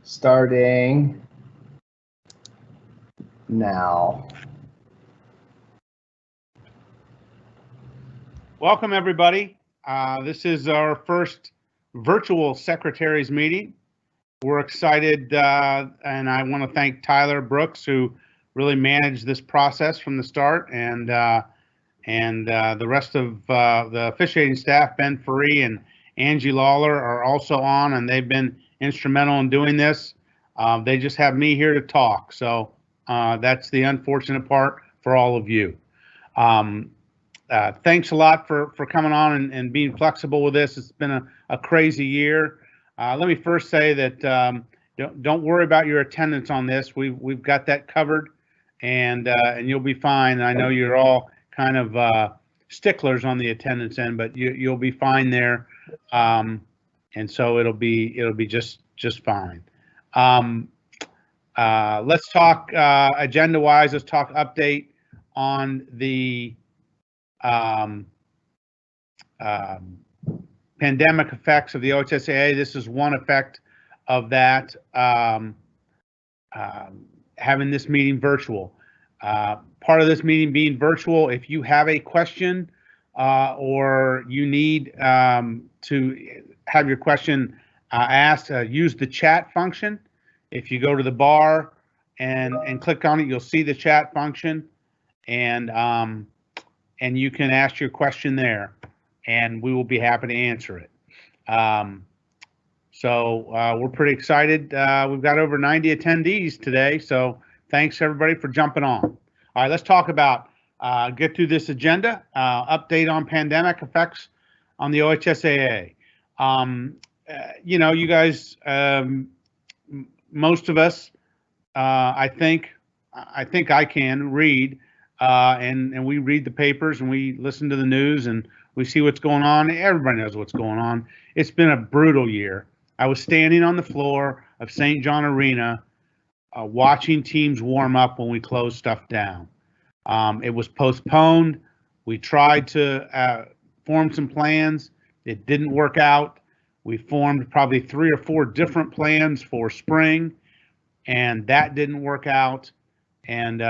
starting now. Welcome, everybody. This is our first virtual secretaries meeting. We're excited, and I want to thank Tyler Brooks, who really managed this process from the start, and the rest of the officiating staff, Ben Faree and Angie Lawler, are also on, and they've been instrumental in doing this. They just have me here to talk, so that's the unfortunate part for all of you. Thanks a lot for coming on and being flexible with this. It's been a crazy year. Let me first say that don't worry about your attendance on this. We've got that covered, and you'll be fine. I know you're all kind of sticklers on the attendance end, but you'll be fine there, and so it'll be just fine. Let's talk agenda-wise. Let's talk update on the pandemic effects of the OHSAA. This is one effect of that, having this meeting virtual. Part of this meeting being virtual, if you have a question or you need to have your question asked, use the chat function. If you go to the bar and click on it, you'll see the chat function, and you can ask your question there, and we will be happy to answer it. So we're pretty excited. We've got over 90 attendees today, so thanks everybody for jumping on. All right, let's talk about, get through this agenda, update on pandemic effects on the OHSAA. You know, you guys, most of us, I think I can read, and we read the papers and we listen to the news and we see what's going on. Everybody knows what's going on. It's been a brutal year. I was standing on the floor of St. John Arena watching teams warm up when we closed stuff down. It was postponed. We tried to form some plans. It didn't work out. We formed probably 3 or 4 different plans for spring, and that didn't work out. And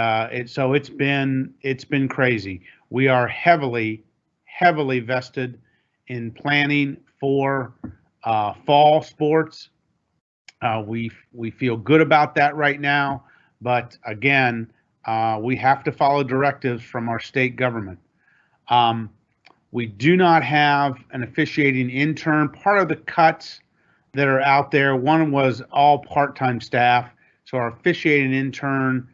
so it's been crazy. We are heavily vested in planning for fall sports. We feel good about that right now, but again, we have to follow directives from our state government. We do not have an officiating intern. Part of the cuts that are out there, one was all part-time staff. So our officiating intern,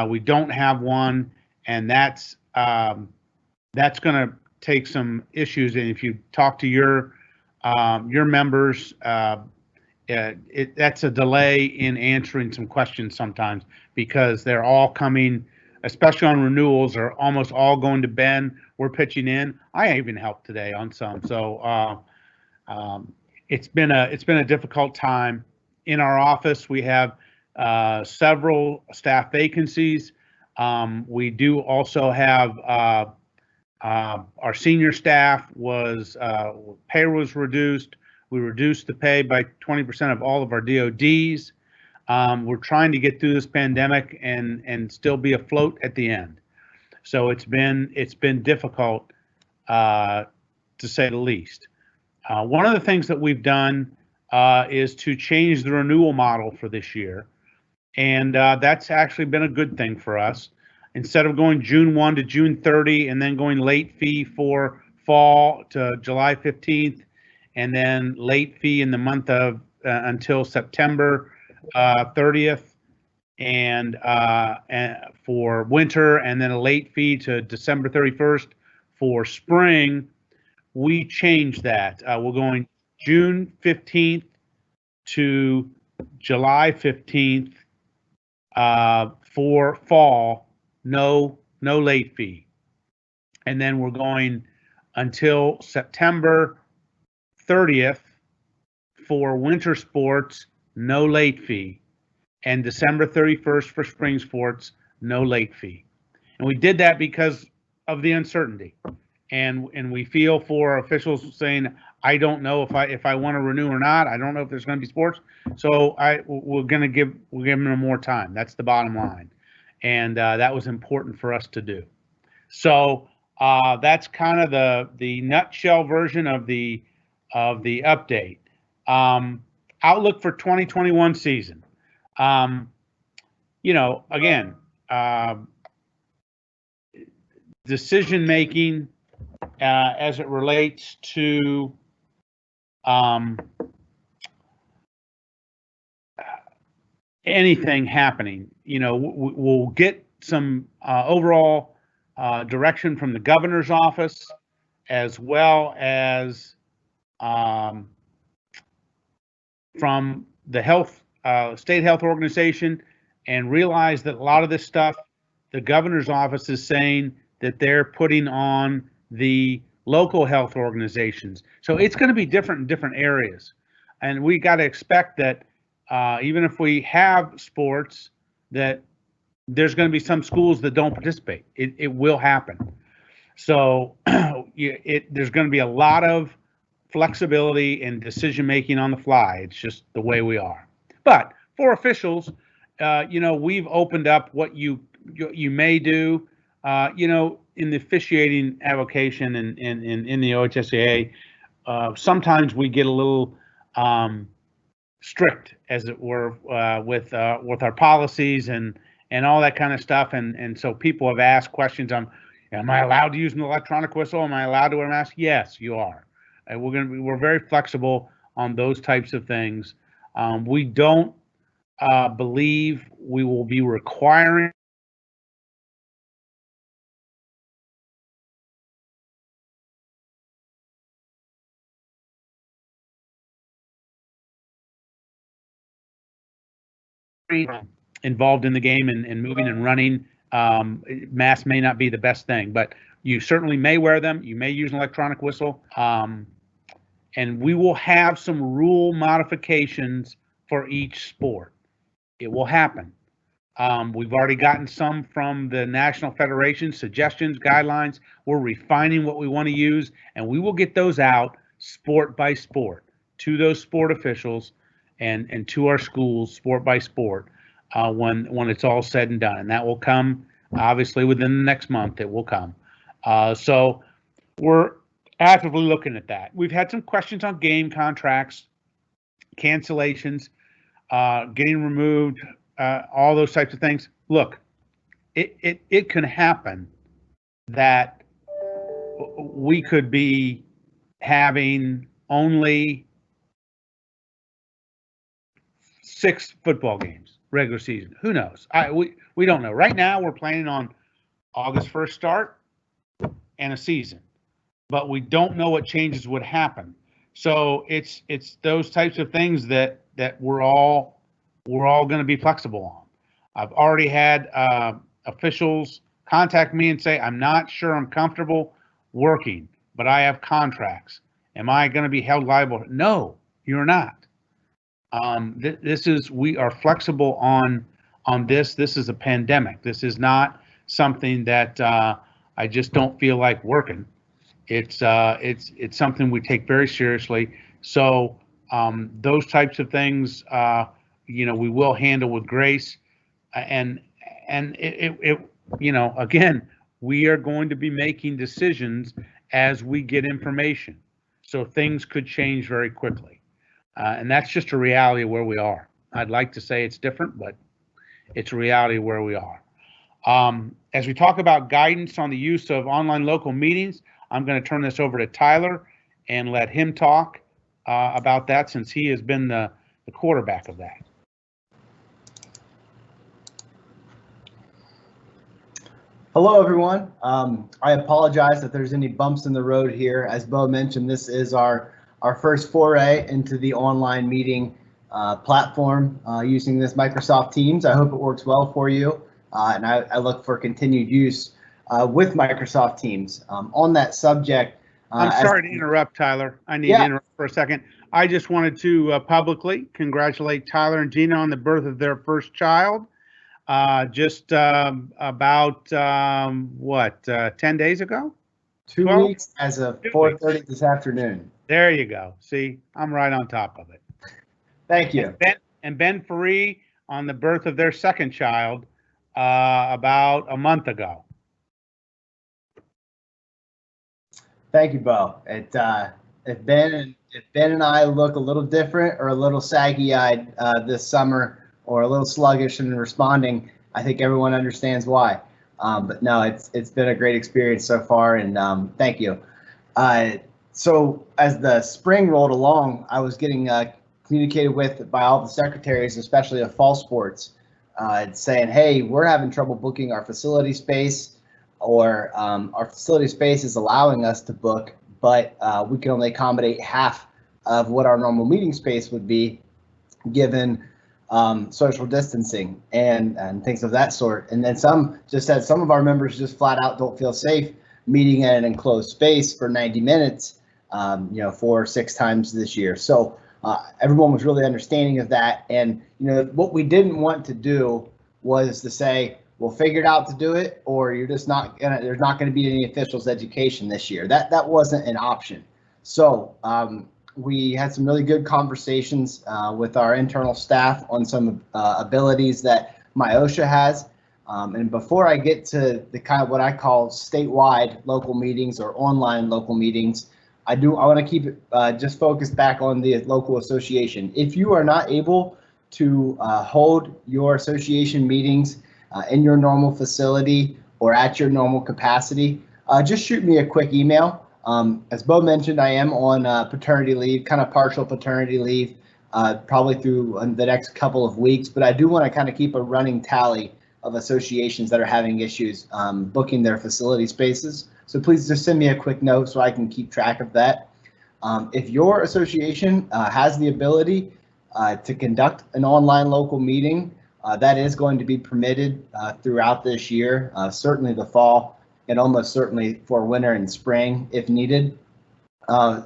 we don't have one, and that's going to take some issues. And if you talk to your members, that's a delay in answering some questions sometimes, because they're all coming, especially on renewals, are almost all going to Ben. We're pitching in. I even helped today on some. So it's been a difficult time. In our office, we have several staff vacancies. We do also have our senior staff pay was reduced. We reduced the pay by 20% of all of our DODs. We're trying to get through this pandemic and still be afloat at the end. So it's been difficult, to say the least. One of the things that we've done is to change the renewal model for this year, and that's actually been a good thing for us. Instead of going June 1 to June 30 and then going late fee for fall to July 15th, and then late fee in the month of until September 30th, and for winter, and then a late fee to December 31st for spring, we changed that. We're going June 15th to July 15th for fall, no late fee. And then we're going until September 30th for winter sports, no late fee, and December 31st for spring sports, no late fee. And we did that because of the uncertainty. And we feel for officials saying, I don't know if I want to renew or not. I don't know if there's going to be sports. So we're give them more time. That's the bottom line, and that was important for us to do. So that's kind of the nutshell version of the update. Outlook for 2021 season. Again, decision making as it relates to anything happening. We'll get some overall direction from the governor's office, as well as from the state health organization, and realize that a lot of this stuff, the governor's office is saying that they're putting on the local health organizations. So it's going to be different in different areas. And we got to expect that even if we have sports, that there's going to be some schools that don't participate. It will happen. So there's going to be a lot of flexibility and decision making on the fly. It's just the way we are. But for officials, we've opened up what you may do. In the officiating avocation and in the OHSAA, sometimes we get a little strict, as it were, with our policies and all that kind of stuff. And so people have asked questions on, am I allowed to use an electronic whistle? Am I allowed to wear a mask? Yes, you are. And we're very flexible on those types of things. We don't believe we will be requiring involved in the game and moving and running. Masks may not be the best thing, but you certainly may wear them. You may use an electronic whistle. And we will have some rule modifications for each sport. It will happen. We've already gotten some from the National Federation, suggestions, guidelines. We're refining what we want to use, and we will get those out sport by sport to those sport officials and to our schools, sport by sport, when it's all said and done. And that will come, obviously, within the next month. It will come. So we're actively looking at that. We've had some questions on game contracts, cancellations, getting removed, all those types of things. Look, it can happen that we could be having only 6 football games regular season. Who knows? We don't know. Right now, we're planning on August 1st start and a season, but we don't know what changes would happen. So it's those types of things that we're all going to be flexible on. I've already had officials contact me and say, I'm not sure I'm comfortable working, but I have contracts. Am I going to be held liable? No, you're not. We are flexible on this. This is a pandemic. This is not something that I just don't feel like working. It's something we take very seriously. So those types of things, we will handle with grace, and again, we are going to be making decisions as we get information. So things could change very quickly, and that's just a reality of where we are. I'd like to say it's different, but it's a reality of where we are. As we talk about guidance on the use of online local meetings, I'm going to turn this over to Tyler and let him talk about that, since he has been the quarterback of that. Hello, everyone. I apologize if there's any bumps in the road here. As Bo mentioned, this is our first foray into the online meeting platform using this Microsoft Teams. I hope it works well for you, and I look for continued use with Microsoft Teams. On that subject, I'm sorry to interrupt, Tyler. I need to interrupt for a second. I just wanted to publicly congratulate Tyler and Gina on the birth of their first child. Just about 10 days ago? 2 12 weeks as of 2 weeks. 4:30 this afternoon. There you go. See, I'm right on top of it. Thank you. And Ben Faree on the birth of their second child about a month ago. Thank you, Bo. If Ben and I look a little different or a little saggy-eyed this summer or a little sluggish in responding, I think everyone understands why. But no, it's been a great experience so far, and thank you. So as the spring rolled along, I was getting communicated with by all the secretaries, especially of fall sports, saying, hey, we're having trouble booking our facility space, or our facility space is allowing us to book, but we can only accommodate half of what our normal meeting space would be given social distancing and things of that sort. And then some just said some of our members just flat out don't feel safe meeting in an enclosed space for 90 minutes, 4 or 6 times this year. So everyone was really understanding of that. And, what we didn't want to do was to say, we'll figure it out to do it, or you're just not gonna, there's not going to be any officials education this year. That wasn't an option. So we had some really good conversations with our internal staff on some abilities that MyOSHA has. And before I get to the kind of what I call statewide local meetings or online local meetings, I want to keep it just focused back on the local association. If you are not able to hold your association meetings in your normal facility or at your normal capacity, just shoot me a quick email. As Bo mentioned, I am on paternity leave, kind of partial paternity leave, probably through the next couple of weeks, but I do want to kind of keep a running tally of associations that are having issues booking their facility spaces. So please just send me a quick note so I can keep track of that. If your association has the ability to conduct an online local meeting, that is going to be permitted throughout this year, certainly the fall, and almost certainly for winter and spring if needed. I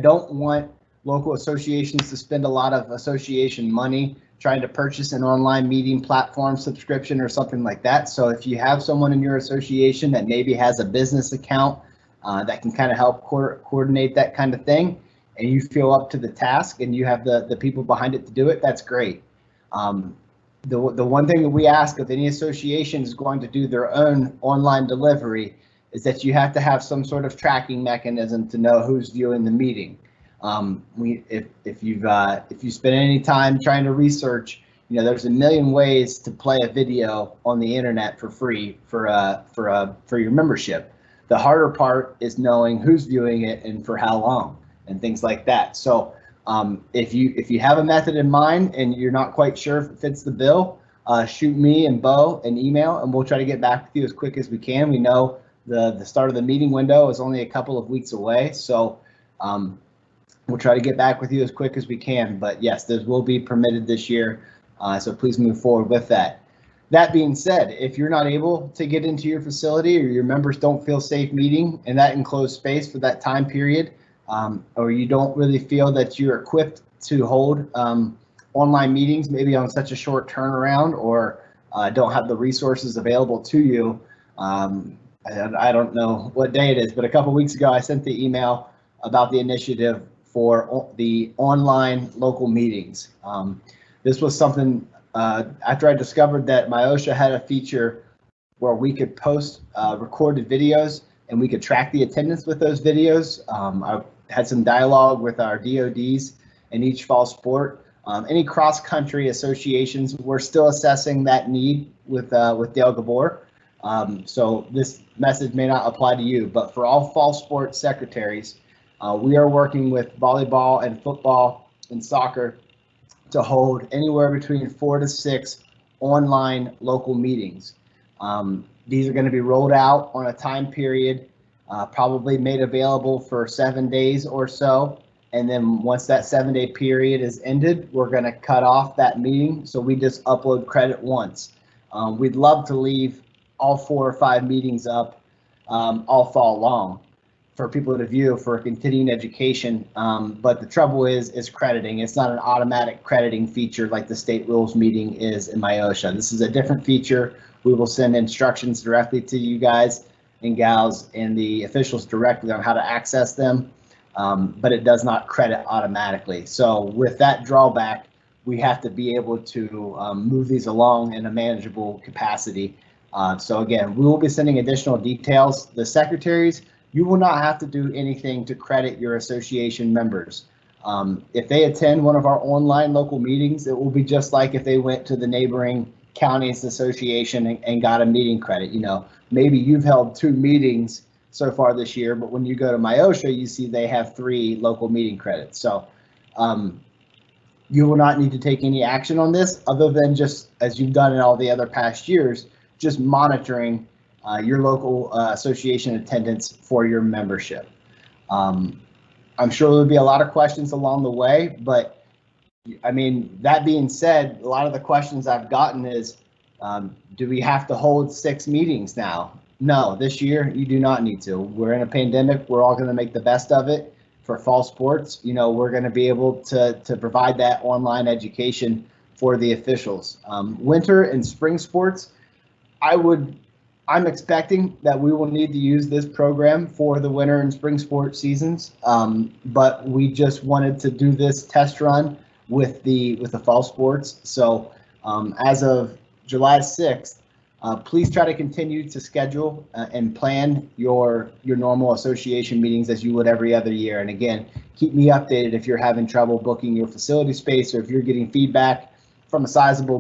don't want local associations to spend a lot of association money trying to purchase an online meeting platform subscription or something like that. So if you have someone in your association that maybe has a business account that can kind of help coordinate that kind of thing, and you feel up to the task and you have the people behind it to do it, that's great. The one thing that we ask of any association is going to do their own online delivery is that you have to have some sort of tracking mechanism to know who's viewing the meeting. If you spend any time trying to research, there's a million ways to play a video on the internet for free for your membership. The harder part is knowing who's viewing it and for how long and things like that. So if you have a method in mind and you're not quite sure if it fits the bill, shoot me and Bo an email and we'll try to get back with you as quick as we can. We know the start of the meeting window is only a couple of weeks away, so we'll try to get back with you as quick as we can. But yes, those will be permitted this year, so please move forward with that. That being said, if you're not able to get into your facility or your members don't feel safe meeting in that enclosed space for that time period, or you don't really feel that you're equipped to hold online meetings, maybe on such a short turnaround, or don't have the resources available to you, I don't know what day it is, but a couple weeks ago I sent the email about the initiative for the online local meetings. This was something after I discovered that MyOSHA had a feature where we could post recorded videos and we could track the attendance with those videos. I had some dialogue with our DODs in each fall sport. Any cross-country associations, we're still assessing that need with Dale Gabor. So this message may not apply to you, but for all fall sports secretaries, we are working with volleyball and football and soccer to hold anywhere between 4 to 6 online local meetings. These are going to be rolled out on a time period, probably made available for 7 days or so. And then once that 7-day period is ended, we're going to cut off that meeting. So we just upload credit once. We'd love to leave all 4 or 5 meetings up all fall long for people to view for continuing education. But the trouble is crediting. It's not an automatic crediting feature like the state rules meeting is in MyOSHA. This is a different feature. We will send instructions directly to you guys, and gals and the officials directly on how to access them, but it does not credit automatically. So with that drawback, we have to be able to move these along in a manageable capacity. So again, we will be sending additional details. The secretaries, you will not have to do anything to credit your association members. If they attend one of our online local meetings, it will be just like if they went to the neighboring counties association and got a meeting credit. You know, maybe you've held 2 meetings so far this year, but when you go to Myosha, you see they have 3 local meeting credits. So you will not need to take any action on this other than just as you've done in all the other past years, just monitoring your local association attendance for your membership. I'm sure there'll be a lot of questions along the way, but I mean, that being said, a lot of the questions I've gotten is, do we have to hold 6 meetings now? No, this year you do not need to. We're in a pandemic. We're all going to make the best of it. For fall sports, you know, we're going to be able to provide that online education for the officials. Winter and spring sports, I'm expecting that we will need to use this program for the winter and spring sports seasons, but we just wanted to do this test run with the fall sports. So as of July 6th, please try to continue to schedule and plan your normal association meetings as you would every other year. And again, keep me updated if you're having trouble booking your facility space or if you're getting feedback from a sizable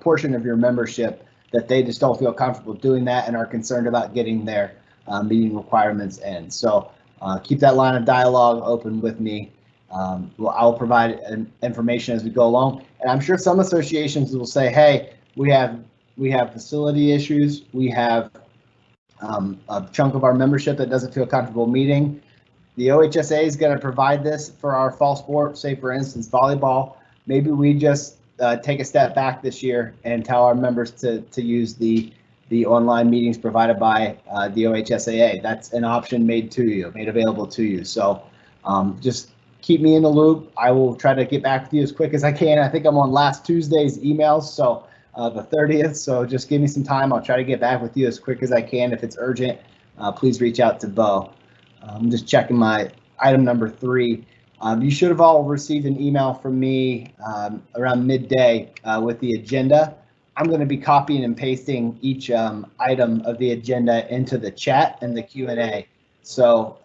portion of your membership that they just don't feel comfortable doing that and are concerned about getting their meeting requirements in. So keep that line of dialogue open with me. I'll provide information as we go along. And I'm sure some associations will say, hey, we have facility issues. We have a chunk of our membership that doesn't feel comfortable meeting. The OHSA is going to provide this for our fall sport, say for instance, volleyball. Maybe we just take a step back this year and tell our members to use the online meetings provided by the OHSAA. That's an option made available to you. So just keep me in the loop. I will try to get back to you as quick as I can. I think I'm on last Tuesday's emails, so the 30th. So just give me some time. I'll try to get back with you as quick as I can. If it's urgent, please reach out to Bo. I'm just checking my item number 3. You should have all received an email from me around midday with the agenda. I'm going to be copying and pasting each item of the agenda into the chat and the Q&A. So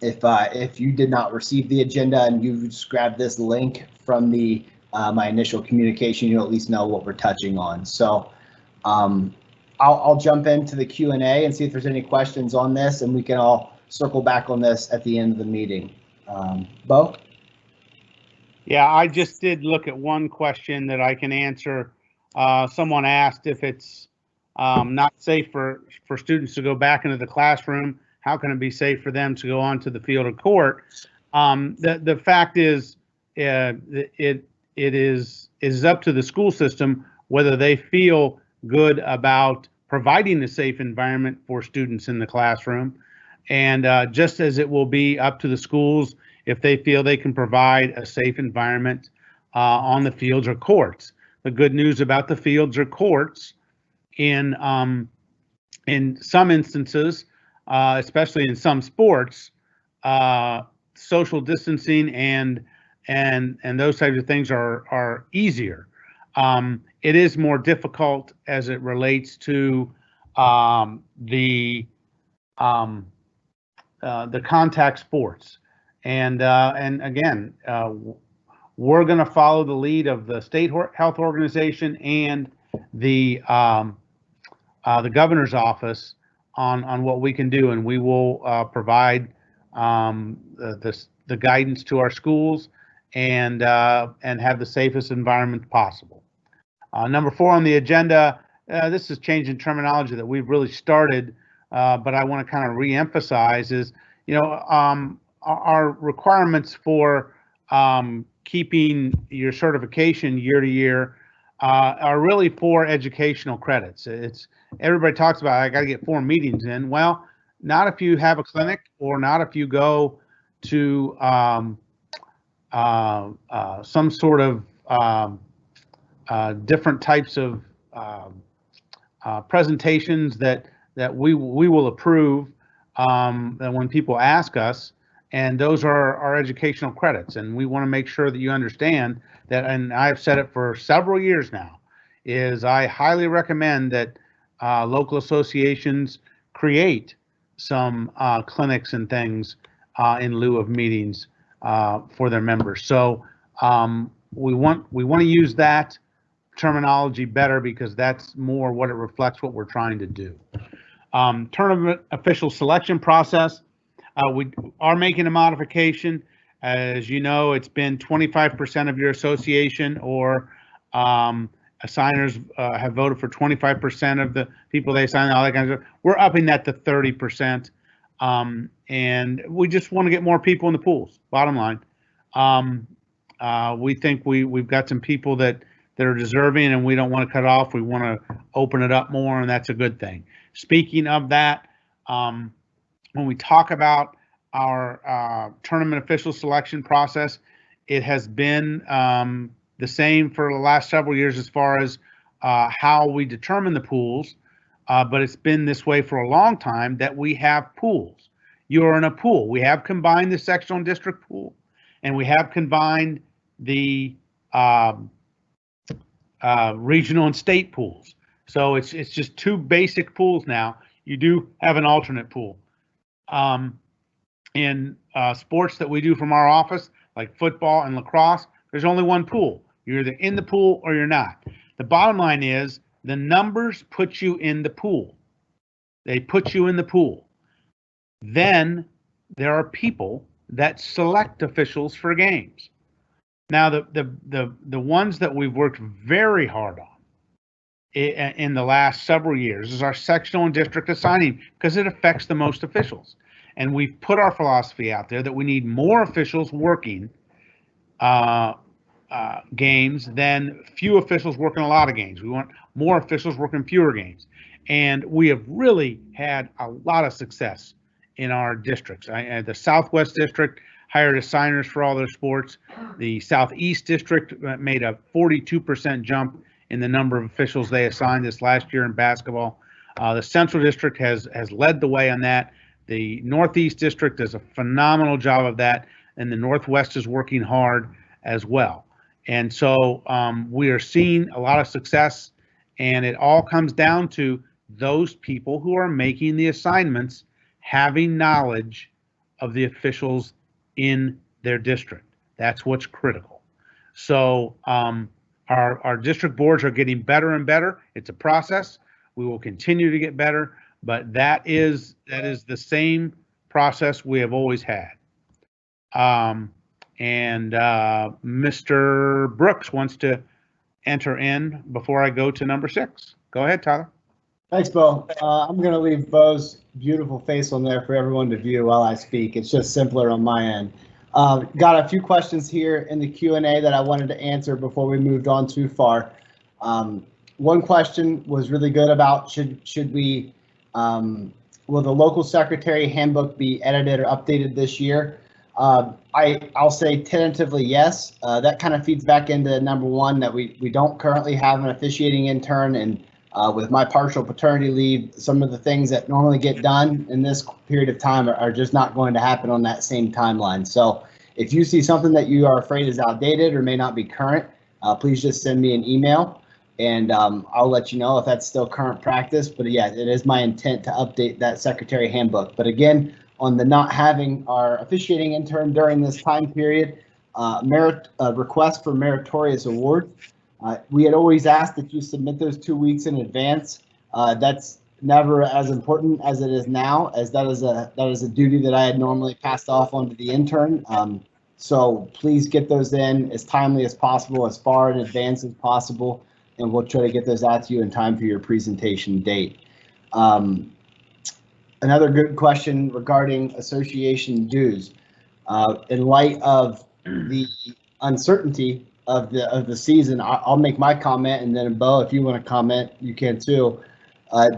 if you did not receive the agenda and you just grabbed this link from the my initial communication, you'll at least know what we're touching on. So I'll jump into the Q&A and see if there's any questions on this, and we can all circle back on this at the end of the meeting. Bo? Yeah, I just did look at one question that I can answer. Someone asked if it's not safe for students to go back into the classroom. How can it be safe for them to go onto the field or court? The fact is, it is up to the school system whether they feel good about providing a safe environment for students in the classroom. And just as it will be up to the schools if they feel they can provide a safe environment on the fields or courts. The good news about the fields or courts, in some instances, especially in some sports, social distancing and those types of things are easier. It is more difficult as it relates to the contact sports, and again, we're going to follow the lead of the state health organization and the governor's office on what we can do, and we will provide the guidance to our schools and have the safest environment possible. Number 4 on the agenda, this is changing terminology that we've really started, but I want to kind of re-emphasize is, our requirements for keeping your certification year to year are really for educational credits. Everybody talks about, I got to get 4 meetings in. Well, not if you have a clinic, or not if you go to some sort of different types of presentations that that we will approve and when people ask us, and those are our educational credits. And we want to make sure that you understand that, and I've said it for several years now, is I highly recommend that local associations create some clinics and things in lieu of meetings for their members. So we want to use that terminology better because that's more what it reflects what we're trying to do. Tournament official selection process. We are making a modification. As you know, it's been 25% of your association or assigners have voted for 25% of the people they assign, all that kind of stuff. We're upping that to 30%. And we just want to get more people in the pools, bottom line. We think we've got some people that are deserving and we don't want to cut off. We want to open it up more, and that's a good thing. Speaking of that, when we talk about our tournament official selection process, it has been the same for the last several years as far as how we determine the pools, but it's been this way for a long time that we have pools. You're in a pool. We have combined the sectional and district pool, and we have combined the regional and state pools. So it's just two basic pools now. You do have an alternate pool. In sports that we do from our office, like football and lacrosse, there's only one pool. You're either in the pool or you're not. The bottom line is the numbers put you in the pool. They put you in the pool. Then there are people that select officials for games. Now, the ones that we've worked very hard on in the last several years is our sectional and district assigning, because it affects the most officials. And we've put our philosophy out there that we need more officials working games than few officials working a lot of games. We want more officials working fewer games. And we have really had a lot of success in our districts. The Southwest District hired assigners for all their sports. The Southeast District made a 42% jump in the number of officials they assigned this last year in basketball. The Central District has led the way on that. The Northeast District does a phenomenal job of that, and the Northwest is working hard as well. And so we are seeing a lot of success, and it all comes down to those people who are making the assignments having knowledge of the officials in their district. That's what's critical. So our district boards are getting better and better. It's a process. We will continue to get better, but that is the same process we have always had. Mr. Brooks wants to enter in before I go to number 6. Go ahead, Tyler. Thanks, Bo. I'm going to leave Bo's beautiful face on there for everyone to view while I speak. It's just simpler on my end. Got a few questions here in the Q&A that I wanted to answer before we moved on too far. One question was really good about should we, will the local secretary handbook be edited or updated this year? I'll say tentatively yes. That kind of feeds back into number 1, that we don't currently have an officiating intern, and with my partial paternity leave, some of the things that normally get done in this period of time are just not going to happen on that same timeline. So if you see something that you are afraid is outdated or may not be current, please just send me an email, and I'll let you know if that's still current practice. But yeah, it is my intent to update that secretary handbook. But again, on the not having our officiating intern during this time period, request for meritorious awards. We had always asked that you submit those 2 weeks in advance. That's never as important as it is now, as that is a duty that I had normally passed off onto the intern. So please get those in as timely as possible, as far in advance as possible, and we'll try to get those out to you in time for your presentation date. Another good question regarding association dues. In light of the uncertainty of the season, I'll make my comment, and then Bo, if you want to comment, you can too.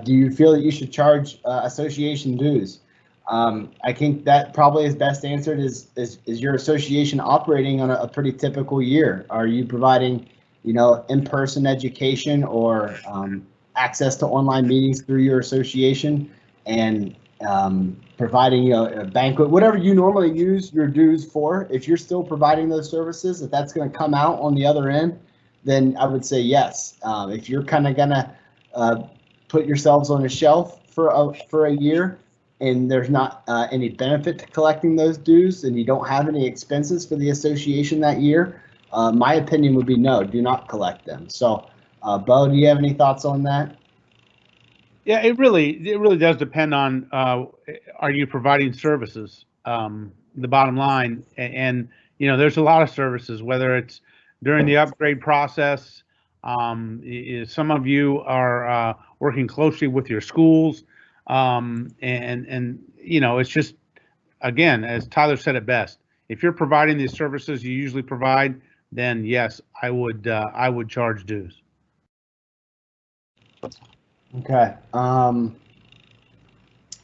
Do you feel that you should charge association dues? I think that probably is best answered is your association operating on a pretty typical year? Are you providing, in-person education, or access to online meetings through your association and providing a banquet, whatever you normally use your dues for, if you're still providing those services, if that's going to come out on the other end, then I would say yes. If you're kind of going to put yourselves on a shelf for a year and there's not any benefit to collecting those dues and you don't have any expenses for the association that year, my opinion would be no, do not collect them. So, Bo, do you have any thoughts on that? Yeah, it really does depend on are you providing services? The bottom line, and there's a lot of services, whether it's during the upgrade process. Some of you are working closely with your schools, and it's just, again, as Tyler said it best, if you're providing the services you usually provide, then yes, I would charge dues. Okay.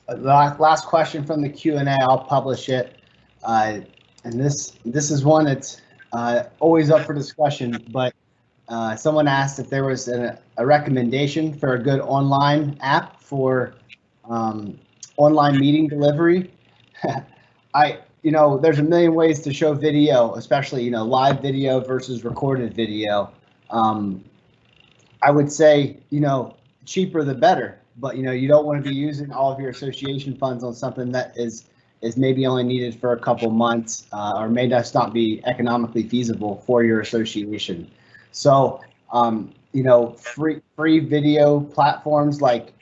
Last question from the Q&A. I'll publish it. And this is one that's always up for discussion, but someone asked if there was a recommendation for a good online app for online meeting delivery. There's a million ways to show video, especially, live video versus recorded video. I would say, cheaper the better, but you don't want to be using all of your association funds on something that is maybe only needed for a couple months or may just not be economically feasible for your association. So free video platforms like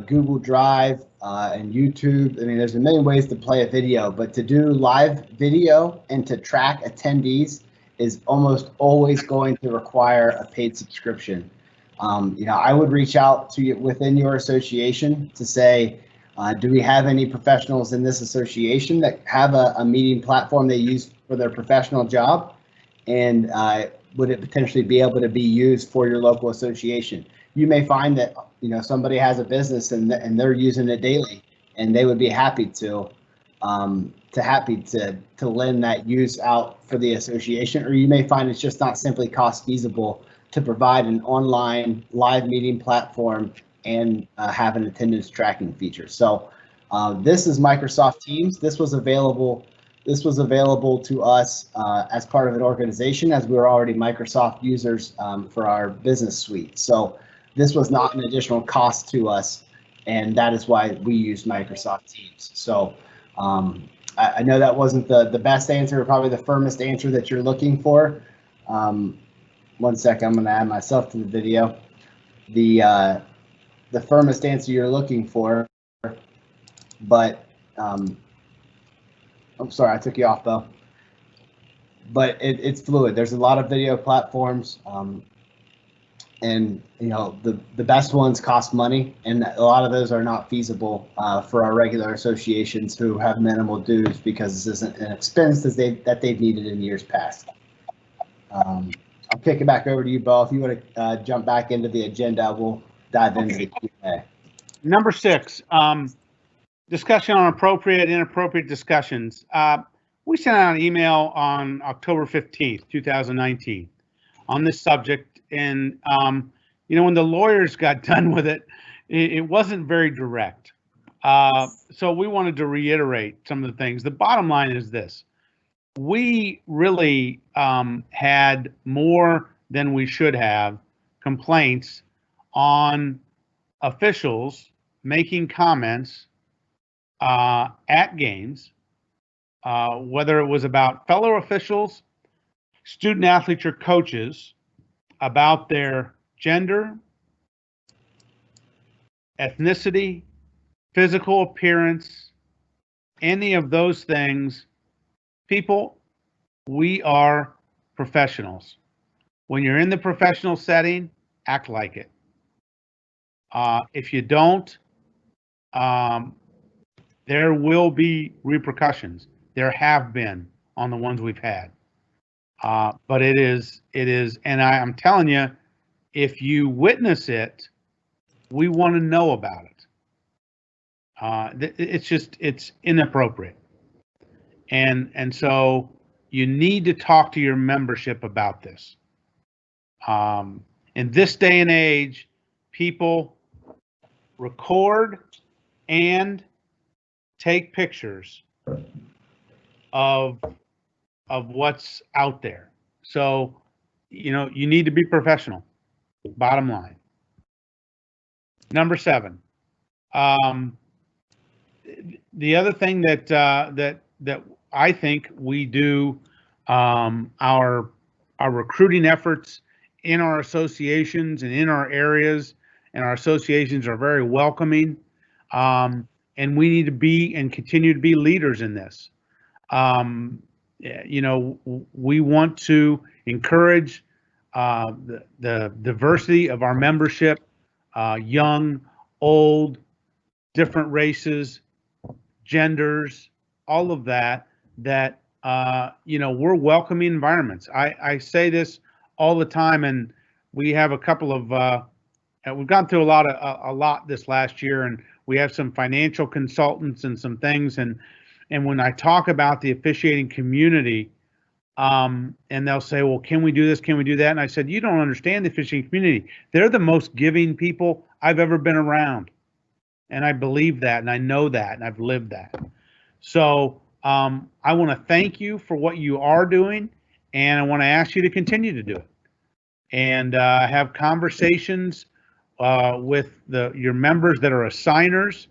Google Drive and YouTube. I mean, there's a million ways to play a video, but to do live video and to track attendees is almost always going to require a paid subscription. I would reach out to you within your association to say, do we have any professionals in this association that have a meeting platform they use for their professional job? And would it potentially be able to be used for your local association? You may find that, somebody has a business and they're using it daily and they would be happy to lend that use out for the association, or you may find it's just not simply cost feasible to provide an online live meeting platform and have an attendance tracking feature. So this is Microsoft Teams. This was available to us as part of an organization, as we were already Microsoft users for our business suite. So this was not an additional cost to us, and that is why we use Microsoft Teams. So I know that wasn't the best answer, or probably the firmest answer that you're looking for. One second, I'm going to add myself to the video. The firmest answer you're looking for, but I'm sorry, I took you off, Bo. But it's fluid. There's a lot of video platforms, and the best ones cost money, and a lot of those are not feasible for our regular associations who have minimal dues, because this isn't an expense that they've needed in years past. I'll kick it back over to you, Bo. If you want to jump back into the agenda, we'll dive into the Q&A. Number 6, discussion on appropriate, inappropriate discussions. We sent out an email on October 15th, 2019 on this subject. And, when the lawyers got done with it, it wasn't very direct. So we wanted to reiterate some of the things. The bottom line is this. We really had more than we should have complaints on officials making comments at games, whether it was about fellow officials, student athletes, or coaches, about their gender, ethnicity, physical appearance, any of those things. People, we are professionals. When you're in the professional setting, act like it. If you don't, there will be repercussions. There have been on the ones we've had. But it is, and I'm telling you, if you witness it, we want to know about it. It's inappropriate. And so you need to talk to your membership about this. In this day and age, people record and take pictures of what's out there. So, you need to be professional, bottom line. Number 7. The other thing that I think we do, our recruiting efforts in our associations and in our areas, and our associations are very welcoming, and we need to be and continue to be leaders in this. We want to encourage the diversity of our membership, young, old, different races, genders, all of that, we're welcoming environments. I say this all the time, and we have a couple of, we've gone through a lot this last year, and we have some financial consultants and some things, and when I talk about the officiating community, and they'll say, well, can we do this? Can we do that? And I said, you don't understand the officiating community. They're the most giving people I've ever been around. And I believe that, and I know that, and I've lived that. So I want to thank you for what you are doing, and I want to ask you to continue to do it. And have conversations with your members that are assigners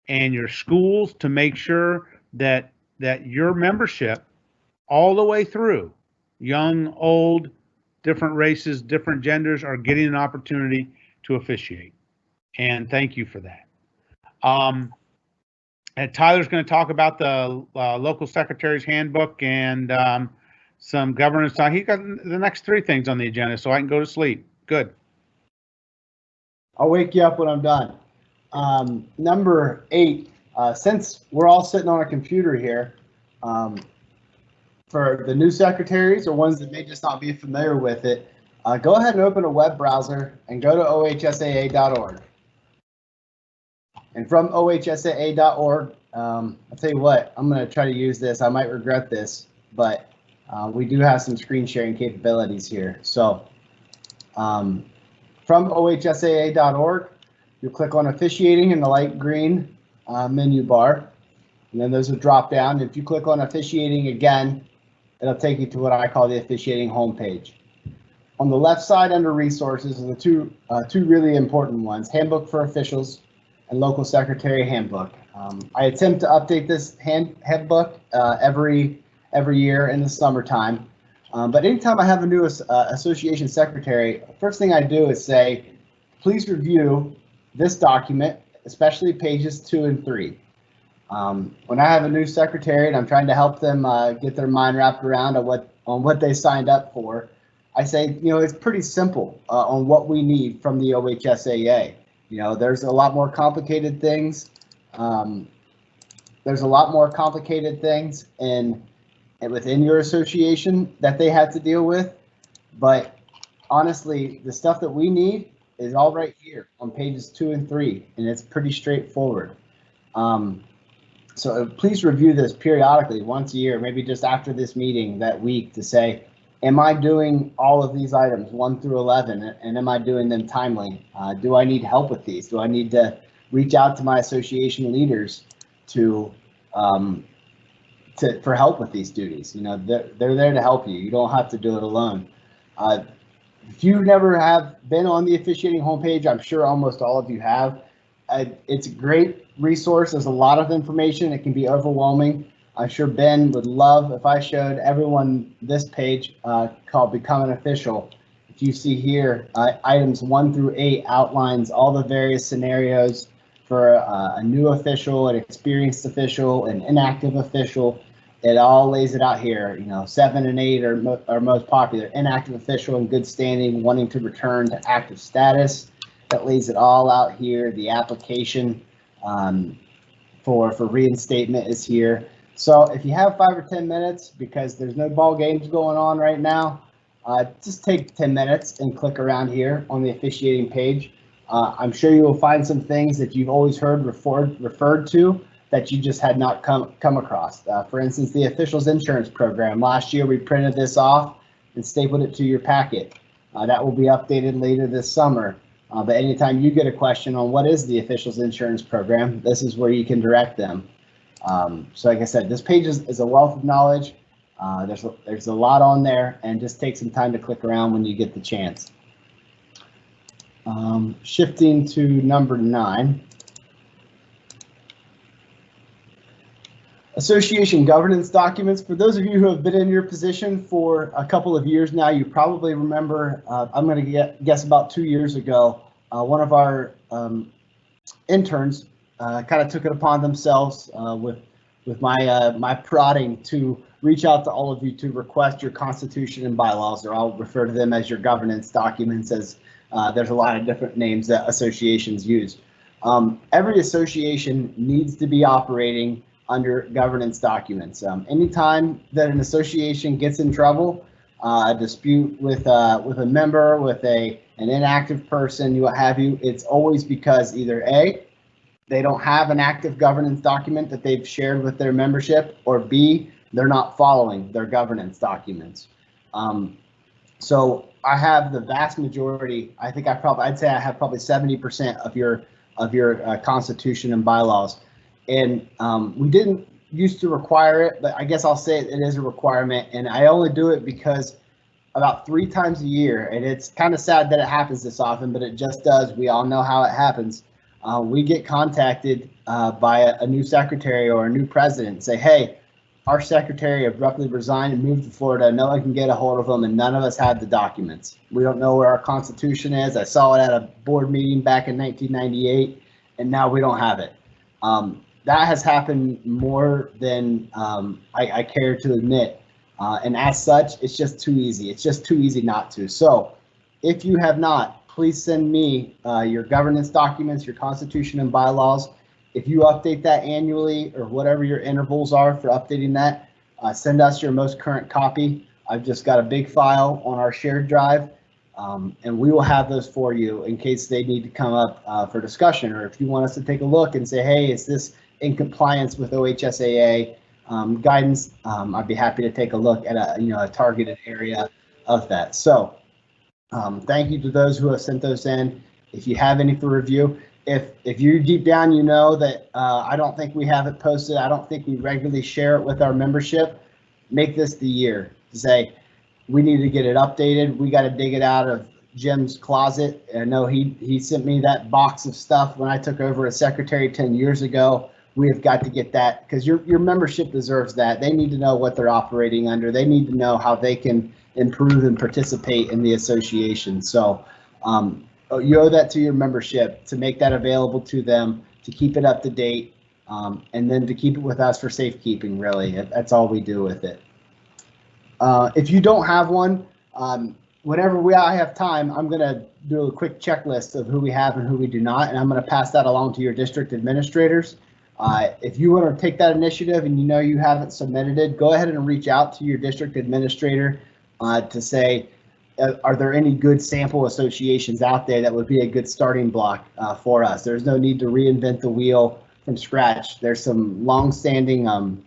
and your schools to make sure that your membership all the way through, young, old, different races, different genders, are getting an opportunity to officiate. And thank you for that. And Tyler's going to talk about the local secretary's handbook and some governance. He got the next 3 things on the agenda, so I can go to sleep. Good. I'll wake you up when I'm done. Number 8, since we're all sitting on a computer here, for the new secretaries or ones that may just not be familiar with it, go ahead and open a web browser and go to ohsaa.org. And from ohsaa.org, I'll tell you what, I'm going to try to use this. I might regret this, but we do have some screen sharing capabilities here. So from ohsaa.org, you click on officiating in the light green menu bar, and then there's a drop down. If you click on officiating again, it'll take you to what I call the officiating homepage. On the left side under resources are the two really important ones: Handbook for Officials and Local Secretary Handbook. I attempt to update this handbook every year in the summertime. But anytime I have a new association secretary, first thing I do is say, please review this document, especially pages 2 and 3. When I have a new secretary and I'm trying to help them get their mind wrapped around on what they signed up for, I say, it's pretty simple on what we need from the OHSAA. There's a lot more complicated things. There's a lot more complicated things within your association that they had to deal with. But honestly, the stuff that we need is all right here on pages 2 and 3, and it's pretty straightforward. So please review this periodically, once a year, maybe just after this meeting that week, to say, am I doing all of these items 1 through 11, and am I doing them timely? Do I need help with these? Do I need to reach out to my association leaders for help with these duties? They're there to help you. You don't have to do it alone. If you never have been on the officiating homepage, I'm sure almost all of you have. It's a great resource. There's a lot of information. It can be overwhelming. I'm sure Ben would love if I showed everyone this page called Become an Official. If you see here, items 1 through 8 outlines all the various scenarios for a new official, an experienced official, an inactive official. It all lays it out here. 7 and 8 are most popular. Inactive official in good standing, wanting to return to active status. That lays it all out here. The application for reinstatement is here. So if you have 5 or 10 minutes, because there's no ball games going on right now, just take 10 minutes and click around here on the officiating page. I'm sure you will find some things that you've always heard referred to that you just had not come across. For instance, the officials insurance program. Last year we printed this off and stapled it to your packet. That will be updated later this summer. But anytime you get a question on what is the officials insurance program, this is where you can direct them. So like I said, this page is a wealth of knowledge. There's a lot on there, and just take some time to click around when you get the chance. Shifting to number 9. Association governance documents. For those of you who have been in your position for a couple of years now, you probably remember, I'm going to guess about 2 years ago, one of our interns kind of took it upon themselves with my prodding to reach out to all of you to request your constitution and bylaws, or I'll refer to them as your governance documents, as there's a lot of different names that associations use. Every association needs to be operating under governance documents. Anytime that an association gets in trouble, a dispute with a member, with an inactive person, what have you, it's always because either A, they don't have an active governance document that they've shared with their membership, or B, they're not following their governance documents. So I have the vast majority. I think I'd say I have probably 70% of your constitution and bylaws. And we didn't used to require it, but I guess I'll say it is a requirement. And I only do it because about 3 times a year, and it's kind of sad that it happens this often, but it just does. We all know how it happens. We get contacted by a new secretary or a new president and say, hey, our secretary abruptly resigned and moved to Florida. No one can get a hold of them, and none of us have the documents. We don't know where our constitution is. I saw it at a board meeting back in 1998, and now we don't have it. That has happened more than I care to admit. And as such, it's just too easy. It's just too easy not to. So if you have not, please send me your governance documents, your constitution and bylaws. If you update that annually, or whatever your intervals are for updating that, send us your most current copy. I've just got a big file on our shared drive, and we will have those for you in case they need to come up for discussion, or if you want us to take a look and say, hey, is this in compliance with OHSAA guidance, I'd be happy to take a look at a targeted area of that. So thank you to those who have sent those in. If you have any for review, if you deep down you know that I don't think we have it posted, I don't think we regularly share it with our membership, make this the year to say we need to get it updated. We got to dig it out of Jim's closet. I know he sent me that box of stuff when I took over as secretary 10 years ago. We have got to get that, because your membership deserves that. They need to know what they're operating under. They need to know how they can improve and participate in the association. So you owe that to your membership to make that available to them, to keep it up to date, and then to keep it with us for safekeeping, really. That's all we do with it. If you don't have one, whenever I have time, I'm going to do a quick checklist of who we have and who we do not, and I'm going to pass that along to your district administrators. If you want to take that initiative and you know you haven't submitted it, go ahead and reach out to your district administrator to say, are there any good sample associations out there that would be a good starting block for us? There's no need to reinvent the wheel from scratch. There's some long-standing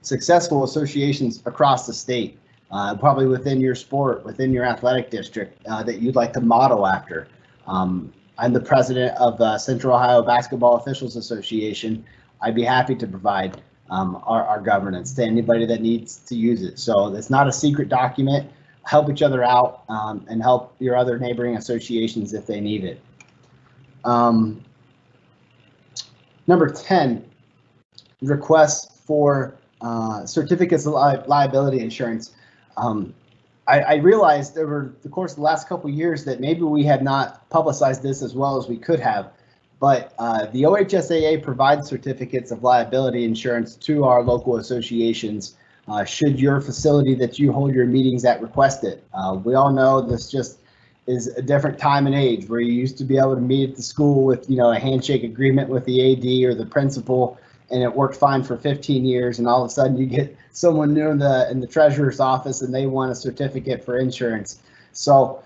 successful associations across the state, probably within your sport, within your athletic district, that you'd like to model after. I'm the president of Central Ohio Basketball Officials Association. I'd be happy to provide our governance to anybody that needs to use it. So it's not a secret document. Help each other out and help your other neighboring associations if they need it. Number 10, requests for certificates of liability insurance. I realized over the course of the last couple of years that maybe we had not publicized this as well as we could have, but the OHSAA provides certificates of liability insurance to our local associations should your facility that you hold your meetings at request it. We all know this just is a different time and age where you used to be able to meet at the school with a handshake agreement with the AD or the principal, and it worked fine for 15 years, and all of a sudden you get someone new in the treasurer's office and they want a certificate for insurance. So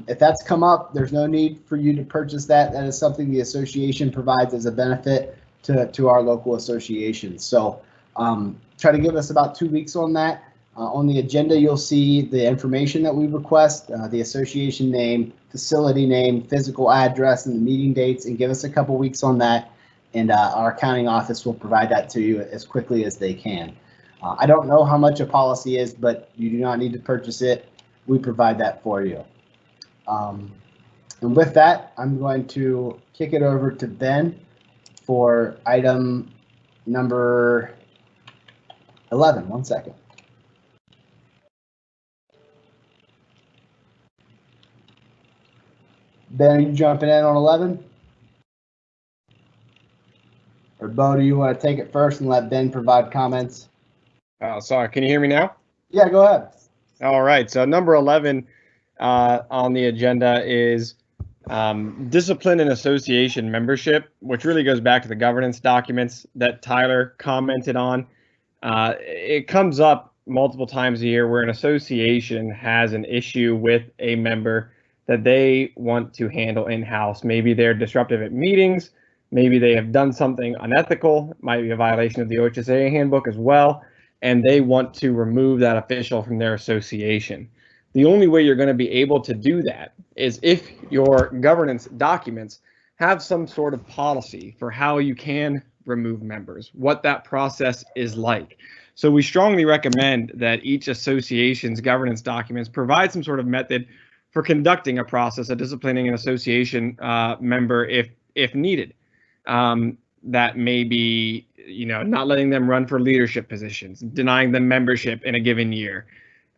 if that's come up, there's no need for you to purchase that. That is something the association provides as a benefit to our local associations. So try to give us about 2 weeks on that. On the agenda, you'll see the information that we request, the association name, facility name, physical address, and the meeting dates, and give us a couple weeks on that. And our accounting office will provide that to you as quickly as they can. I don't know how much a policy is, but you do not need to purchase it. We provide that for you. And with that, I'm going to kick it over to Ben for item number 11. 1 second. Ben, are you jumping in on 11? Or Bo, do you want to take it first and let Ben provide comments? Oh, sorry. Can you hear me now? Yeah, go ahead. All right. So number 11 on the agenda is discipline and association membership, which really goes back to the governance documents that Tyler commented on. It comes up multiple times a year where an association has an issue with a member that they want to handle in-house. Maybe they're disruptive at meetings. Maybe they have done something unethical, might be a violation of the OHSAA handbook as well, and they want to remove that official from their association. The only way you're going to be able to do that is if your governance documents have some sort of policy for how you can remove members, what that process is like. So we strongly recommend that each association's governance documents provide some sort of method for conducting a process of disciplining an association member if needed. That may be, not letting them run for leadership positions, denying them membership in a given year.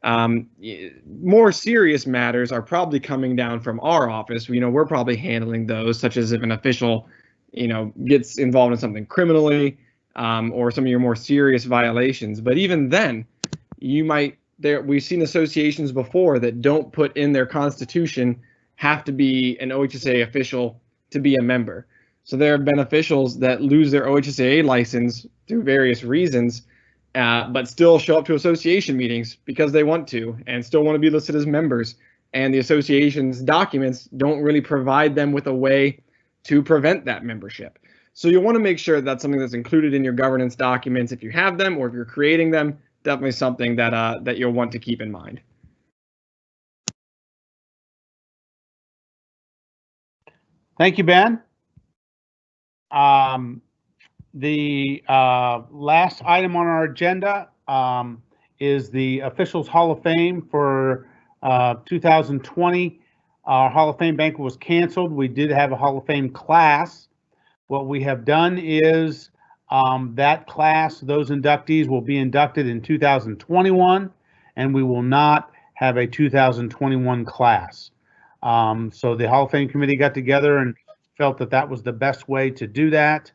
More serious matters are probably coming down from our office. We're probably handling those, such as if an official, gets involved in something criminally, or some of your more serious violations. But even then, we've seen associations before that don't put in their constitution have to be an OHSAA official to be a member. So there have been officials that lose their OHSAA license through various reasons, but still show up to association meetings because they want to and still want to be listed as members. And the association's documents don't really provide them with a way to prevent that membership. So you want to make sure that's something that's included in your governance documents if you have them, or if you're creating them. Definitely something that you'll want to keep in mind. Thank you, Ben. The last item on our agenda is the Officials Hall of Fame for 2020. Our Hall of Fame banquet was canceled. We did have a Hall of Fame class. What we have done is that class, those inductees will be inducted in 2021, and we will not have a 2021 class. So the Hall of Fame committee got together and felt that that was the best way to do that,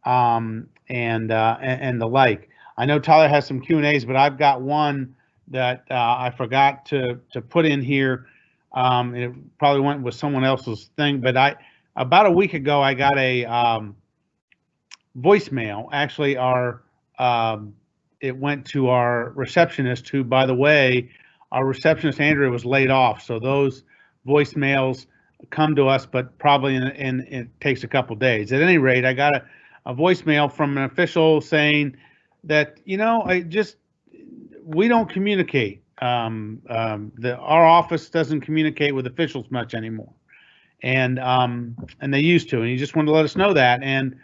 and the like. I know Tyler has some Q&As, but I've got one that I forgot to put in here. It probably went with someone else's thing, but about a week ago I got a voicemail. Actually, it went to our receptionist, who, by the way, our receptionist Andrea was laid off, so those voicemails come to us, but probably it takes a couple days. At any rate, I got a voicemail from an official saying that we don't communicate. Our office doesn't communicate with officials much anymore, and they used to, and he just wanted to let us know that. And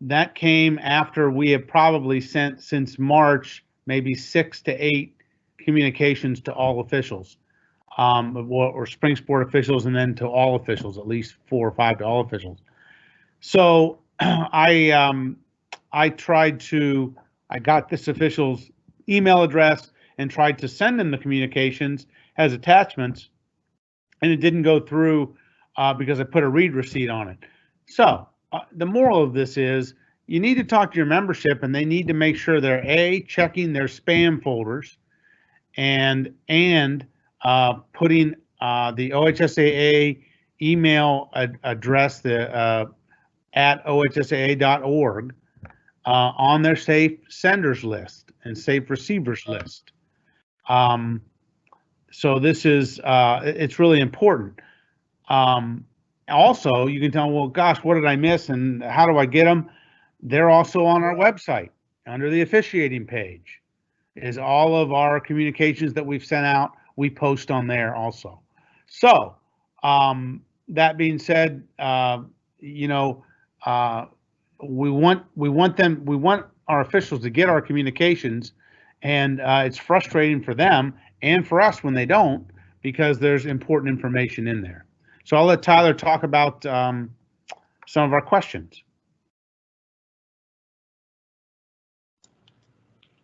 that came after we have probably sent, since March, maybe 6 to 8 communications to all officials, or Springsport officials, and then to all officials, at least 4 or 5 to all officials. So I got this official's email address and tried to send them the communications as attachments, and it didn't go through because I put a read receipt on it. So the moral of this is you need to talk to your membership, and they need to make sure they're checking their spam folders and putting the OHSAA email address, at ohsaa.org, on their safe senders list and safe receivers list. So this is it's really important. Also, you can tell them, well, gosh, what did I miss and how do I get them? They're also on our website under the officiating page. is all of our communications that we've sent out, we post on there also. So that being said, you know, we want our officials to get our communications, and it's frustrating for them and for us when they don't, because there's important information in there. So I'll let Tyler talk about some of our questions.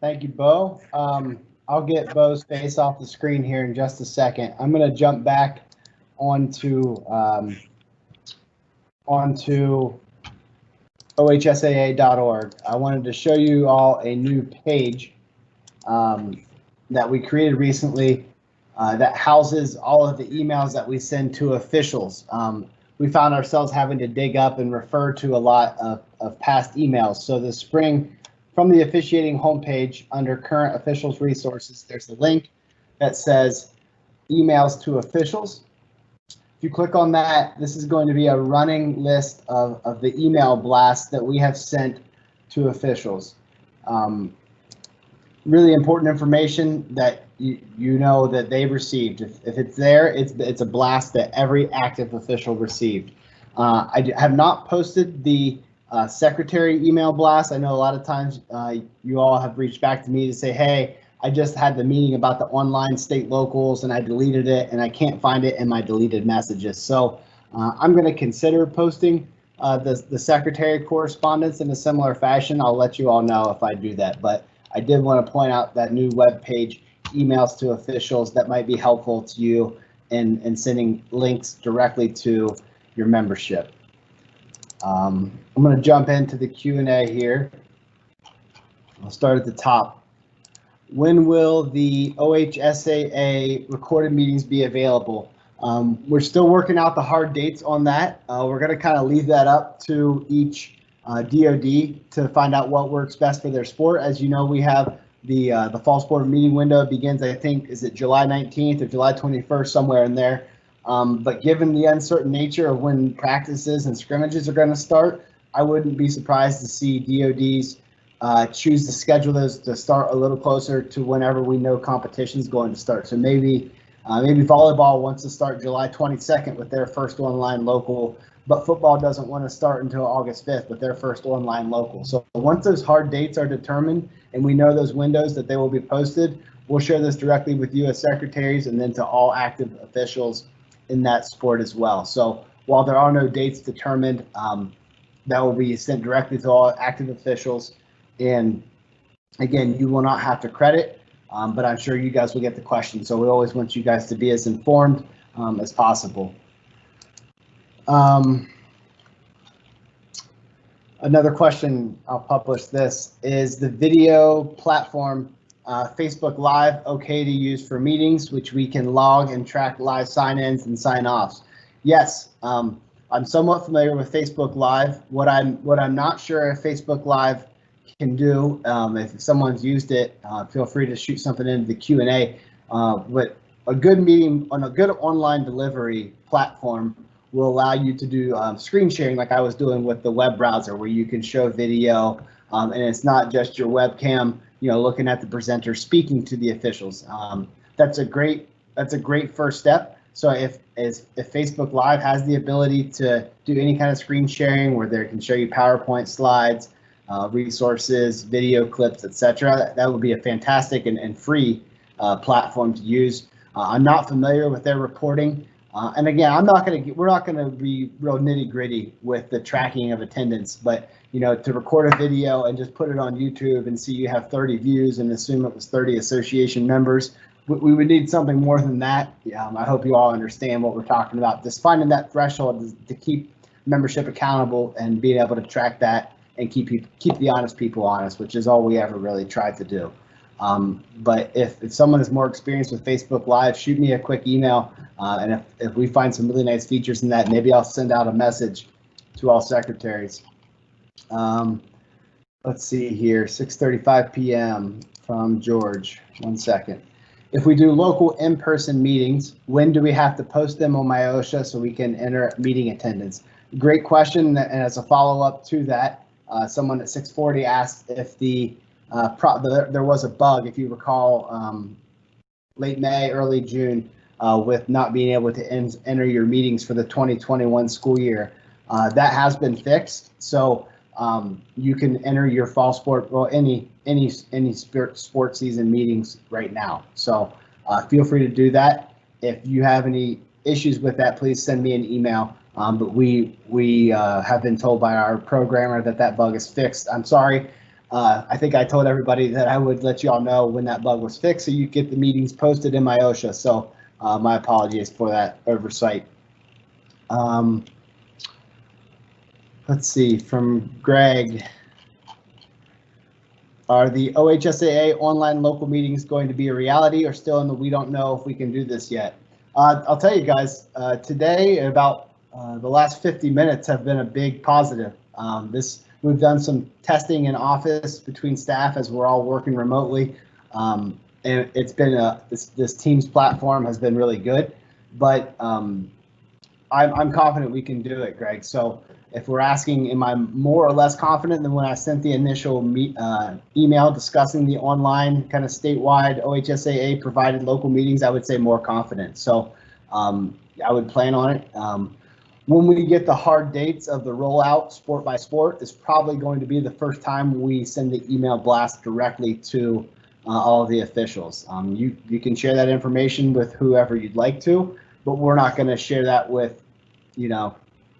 Thank you, Bo. I'll get Bo's face off the screen here in just a second. I'm going to jump back onto ohsaa.org. I wanted to show you all a new page that we created recently that houses all of the emails that we send to officials. We found ourselves having to dig up and refer to a lot of past emails. So this spring, from the officiating homepage under current officials resources, there's a link that says emails to officials. If you click on that, this is going to be a running list of the email blasts that we have sent to officials. Really important information that you know that they've received. If it's there, it's a blast that every active official received. I have not posted the secretary email blast. I know a lot of times you all have reached back to me to say, hey, I just had the meeting about the online state locals and I deleted it and I can't find it in my deleted messages. So I'm going to consider posting the secretary correspondence in a similar fashion. I'll let you all know if I do that, but I did want to point out that new web page, emails to officials, that might be helpful to you in sending links directly to your membership. I'm going to jump into the Q&A here. I'll start at the top. When will the OHSAA recorded meetings be available? We're still working out the hard dates on that. We're going to kind of leave that up to each DOD to find out what works best for their sport. As you know, we have the fall sport meeting window begins, I think, is it July 19th or July 21st, somewhere in there. But given the uncertain nature of when practices and scrimmages are going to start, I wouldn't be surprised to see DODs choose to schedule those to start a little closer to whenever we know competition is going to start. So maybe volleyball wants to start July 22nd with their first online local, but football doesn't want to start until August 5th with their first online local. So once those hard dates are determined and we know those windows that they will be posted, we'll share this directly with you as secretaries and then to all active officials in that sport as well. So while there are no dates determined, that will be sent directly to all active officials. And again, you will not have to credit, but I'm sure you guys will get the question. So we always want you guys to be as informed as possible. Another question, I'll publish this, is the video platform Facebook Live okay to use for meetings, which we can log and track live sign-ins and sign-offs? Yes, I'm somewhat familiar with Facebook Live. What I'm not sure if Facebook Live can do, if someone's used it, feel free to shoot something into the Q&A. But a good meeting on a good online delivery platform will allow you to do screen sharing like I was doing with the web browser, where you can show video and it's not just your webcam, looking at the presenter speaking to the officials. That's a great first step. So if Facebook Live has the ability to do any kind of screen sharing where they can show you PowerPoint slides, resources, video clips, etc., that would be a fantastic and free platform to use. I'm not familiar with their reporting. And again, we're not going to be real nitty gritty with the tracking of attendance, but to record a video and just put it on YouTube and see you have 30 views and assume it was 30 association members, we would need something more than that. I hope you all understand what we're talking about. Just finding that threshold to keep membership accountable and being able to track that and keep the honest people honest, which is all we ever really tried to do. But if someone is more experienced with Facebook Live, shoot me a quick email. And if we find some really nice features in that, maybe I'll send out a message to all secretaries. Let's see here, 6:35 p.m. from George. 1 second. If we do local in-person meetings, when do we have to post them on my OSHA so we can enter meeting attendance? Great question. And as a follow-up to that, someone at 640 asked if the there was a bug, if you recall, late May, early June, with not being able to enter your meetings for the 2021 school year. That has been fixed, so you can enter your fall sport, well, any sport season meetings right now. So feel free to do that. If you have any issues with that, please send me an email. But we have been told by our programmer that bug is fixed. I'm sorry. I think I told everybody that I would let you all know when that bug was fixed, so you get the meetings posted in my Ohsaa. So my apologies for that oversight. Let's see, from Greg. Are the OHSAA online local meetings going to be a reality, or still in the we don't know if we can do this yet? I'll tell you guys, today about the last 50 minutes have been a big positive. We've done some testing in office between staff as we're all working remotely. And it's been this Teams platform has been really good, but I'm confident we can do it, Greg. So if we're asking, am I more or less confident than when I sent the initial email discussing the online kind of statewide OHSAA provided local meetings, I would say more confident. So I would plan on it. When we get the hard dates of the rollout sport by sport, is probably going to be the first time we send the email blast directly to all of the officials. You can share that information with whoever you'd like to, but we're not going to share that with,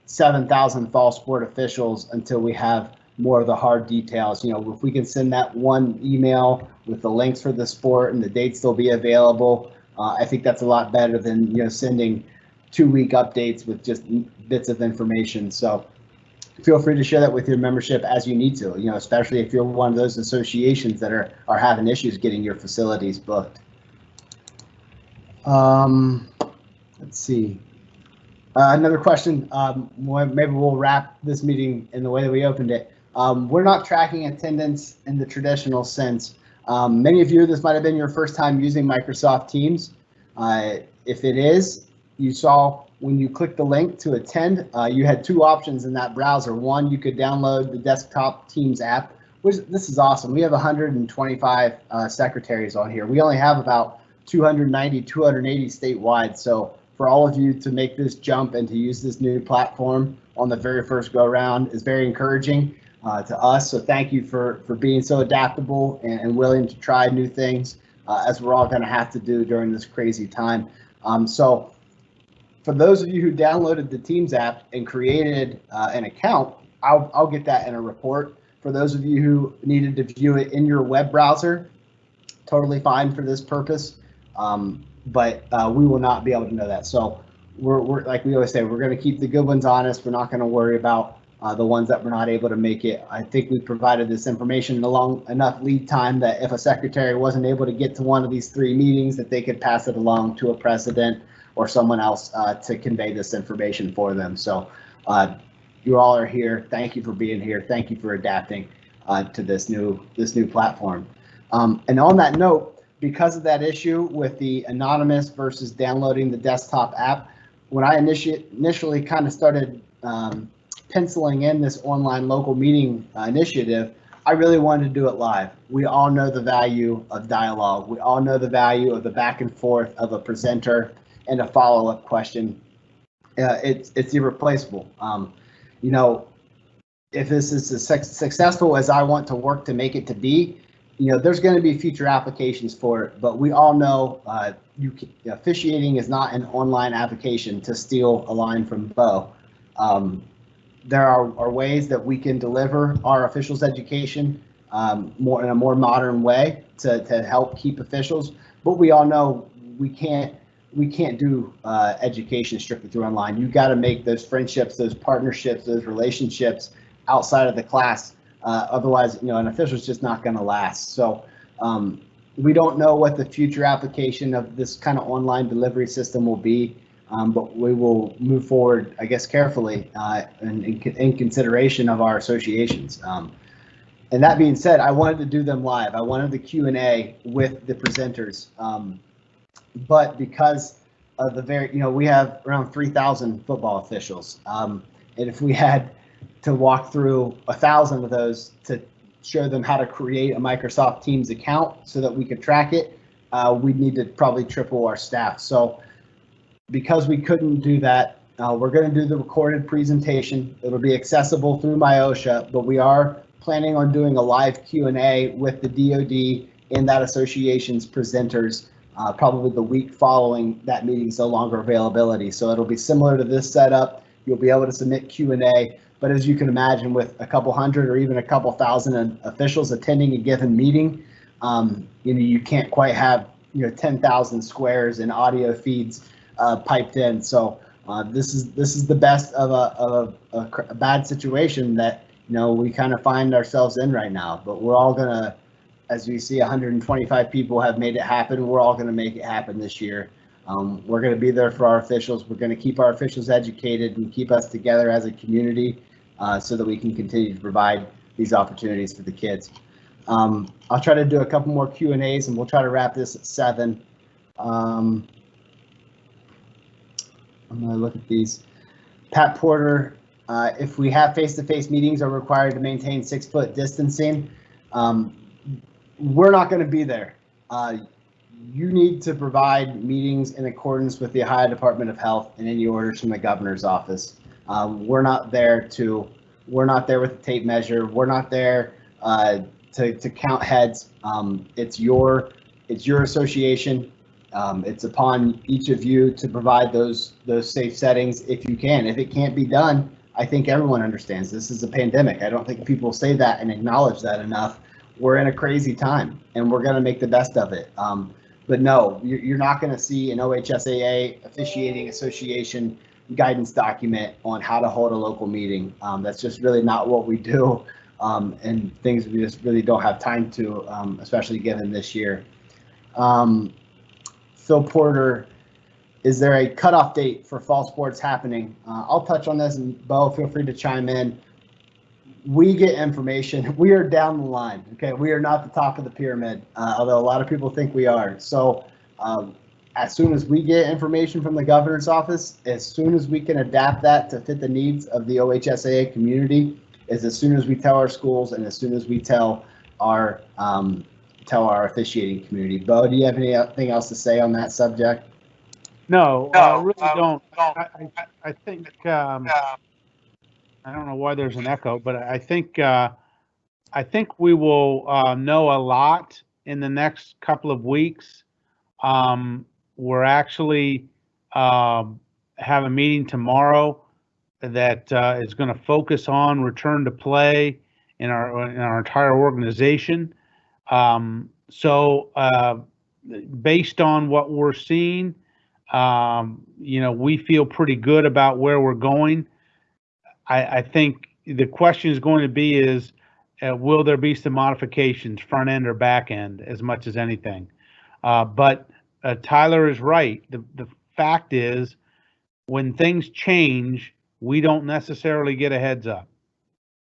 7,000 fall sport officials until we have more of the hard details. If we can send that one email with the links for the sport and the dates they'll be available, I think that's a lot better than sending 2-week updates with just bits of information. So feel free to share that with your membership as you need to, especially if you're one of those associations that are having issues getting your facilities booked. Let's see. Another question, maybe we'll wrap this meeting in the way that we opened it. We're not tracking attendance in the traditional sense. Many of you, this might have been your first time using Microsoft Teams. If it is, you saw when you click the link to attend, you had 2 options in that browser. One, you could download the desktop Teams app, which this is awesome. We have 125 secretaries on here. We only have about 290, 280 statewide. So for all of you to make this jump and to use this new platform on the very first go around is very encouraging to us. So thank you for being so adaptable and willing to try new things as we're all going to have to do during this crazy time. So for those of you who downloaded the Teams app and created an account, I'll get that in a report. For those of you who needed to view it in your web browser, totally fine for this purpose. But we will not be able to know that. So we're like we always say, we're going to keep the good ones honest. We're not going to worry about the ones that we're not able to make it. I think we provided this information along enough lead time that if a secretary wasn't able to get to one of these 3 meetings, that they could pass it along to a president or someone else to convey this information for them. So you all are here. Thank you for being here. Thank you for adapting to this new platform. And on that note, because of that issue with the anonymous versus downloading the desktop app, when I initially kind of started penciling in this online local meeting initiative, I really wanted to do it live. We all know the value of dialogue. We all know the value of the back and forth of a presenter and a follow-up question. It's irreplaceable. If this is as successful as I want to work to make it to be, there's going to be future applications for it, but we all know officiating is not an online application. To steal a line from Bo, there are ways that we can deliver our officials education in a more modern way to help keep officials. But we all know we can't do education strictly through online. You got to make those friendships, those partnerships, those relationships outside of the class. Otherwise, an official is just not going to last. So we don't know what the future application of this kind of online delivery system will be, but we will move forward, I guess, carefully in consideration of our associations. And that being said, I wanted to do them live. I wanted the Q&A with the presenters, but because of the we have around 3,000 football officials, and if we had to walk through 1,000 of those to show them how to create a Microsoft Teams account so that we could track it, we'd need to probably triple our staff. So because we couldn't do that, we're going to do the recorded presentation. It'll be accessible through my OSHA, but we are planning on doing a live Q&A with the DoD and that association's presenters, probably the week following that meeting's no longer availability. So it'll be similar to this setup. You'll be able to submit Q&A, but as you can imagine, with a couple hundred or even a couple thousand officials attending a given meeting, you can't quite have 10,000 squares and audio feeds piped in. So this is the best of a bad situation that we kind of find ourselves in right now. But we're all gonna, as we see, 125 people have made it happen. We're all gonna make it happen this year. We're gonna be there for our officials. We're gonna keep our officials educated and keep us together as a community, so that we can continue to provide these opportunities for the kids. I'll try to do a couple more Q&As and we'll try to wrap this at 7. I'm gonna look at these. Pat Porter, if we have face-to-face meetings are required to maintain 6-foot distancing, we're not gonna be there. You need to provide meetings in accordance with the Ohio Department of Health and any orders from the governor's office. We're not there with the tape measure. We're not there to count heads. It's your association. It's upon each of you to provide those safe settings if you can. If it can't be done, I think everyone understands this is a pandemic. I don't think people say that and acknowledge that enough. We're in a crazy time and we're going to make the best of it. But no, you're not going to see an OHSAA officiating association guidance document on how to hold a local meeting. That's just really not what we do, and things we just really don't have time to, especially given this year. Phil Porter, is there a cutoff date for fall sports happening? I'll touch on this, and Bo, feel free to chime in. We get information. We are down the line. Okay, we are not the top of the pyramid, although a lot of people think we are. So as soon as we get information from the governor's office, as soon as we can adapt that to fit the needs of the OHSAA community, is as soon as we tell our schools and as soon as we tell our officiating community. Bo, do you have anything else to say on that subject? No, I really don't. I think I don't know why there's an echo, but I think we will know a lot in the next couple of weeks. We're actually have a meeting tomorrow that is going to focus on return to play in our entire organization. So based on what we're seeing, we feel pretty good about where we're going. I think the question is going to be is, will there be some modifications, front end or back end, as much as anything? But Tyler is right. The fact is, when things change, we don't necessarily get a heads up.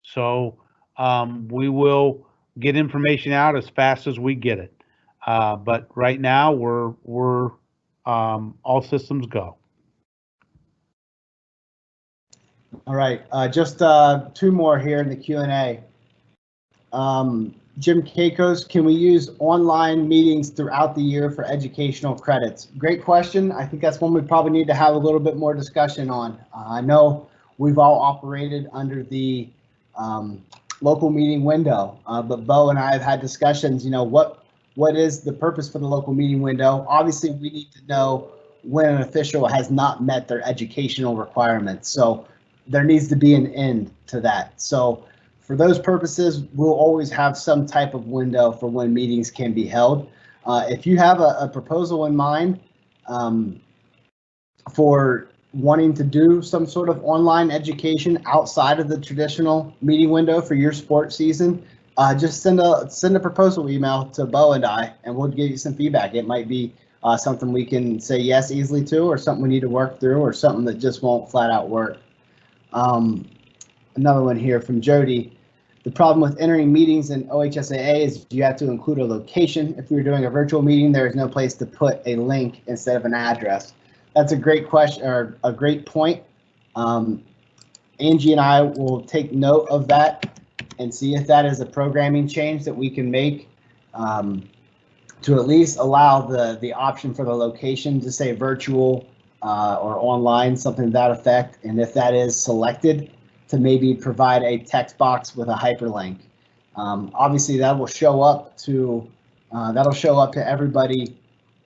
So we will get information out as fast as we get it. But right now, we're all systems go. All right, just 2 more here in the Q&A. Jim Keikos, can we use online meetings throughout the year for educational credits? Great question. I think that's one we probably need to have a little bit more discussion on. I know we've all operated under the local meeting window, but Bo and I have had discussions, what is the purpose for the local meeting window? Obviously, we need to know when an official has not met their educational requirements. So there needs to be an end to that. So for those purposes, we'll always have some type of window for when meetings can be held. If you have a proposal in mind for wanting to do some sort of online education outside of the traditional meeting window for your sports season, just send a proposal email to Bo and I, and we'll give you some feedback. It might be something we can say yes easily to, or something we need to work through, or something that just won't flat out work. Another one here from Jody. The problem with entering meetings in OHSAA is you have to include a location. If we were doing a virtual meeting, there is no place to put a link instead of an address. That's a great question, or a great point. Angie and I will take note of that and see if that is a programming change that we can make to at least allow the option for the location to say virtual or online, something to that effect. And if that is selected, to maybe provide a text box with a hyperlink. Obviously, that will show up to everybody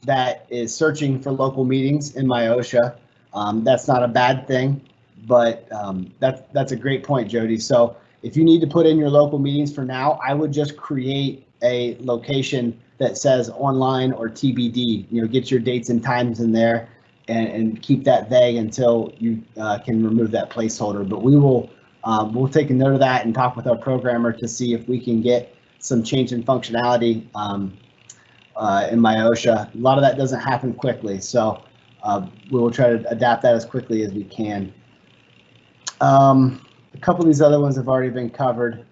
that is searching for local meetings in my Ohsaa. That's not a bad thing, but that's a great point, Jody. So if you need to put in your local meetings for now, I would just create a location that says online or TBD. You know, get your dates and times in there, and keep that vague until you can remove that placeholder. But we'll take a note of that and talk with our programmer to see if we can get some change in functionality in my Ohsaa. A lot of that doesn't happen quickly, so we will try to adapt that as quickly as we can. A couple of these other ones have already been covered.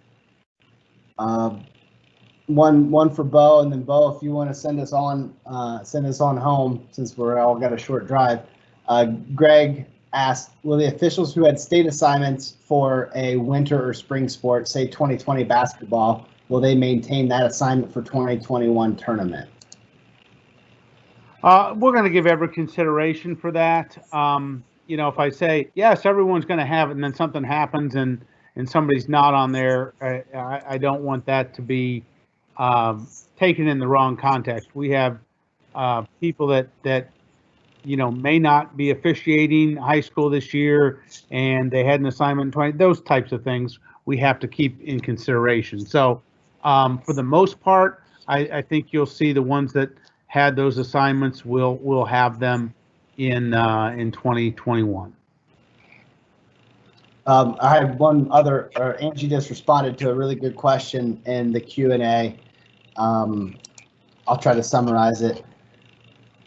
One for Bo, and then Bo, if you want to send us on home, since we're all got a short drive. Greg asked, will the officials who had state assignments for a winter or spring sport, say 2020 basketball, will they maintain that assignment for 2021 tournament? We're going to give every consideration for that. You know, if I say, yes, everyone's going to have it, and then something happens and somebody's not on there, I don't want that to be taken in the wrong context. We have people that you know may not be officiating high school this year, and they had an assignment in 20. Those types of things we have to keep in consideration. So for the most part, I think you'll see the ones that had those assignments will have them in 2021. I had one other, Angie just responded to a really good question in the Q&A. I'll try to summarize it.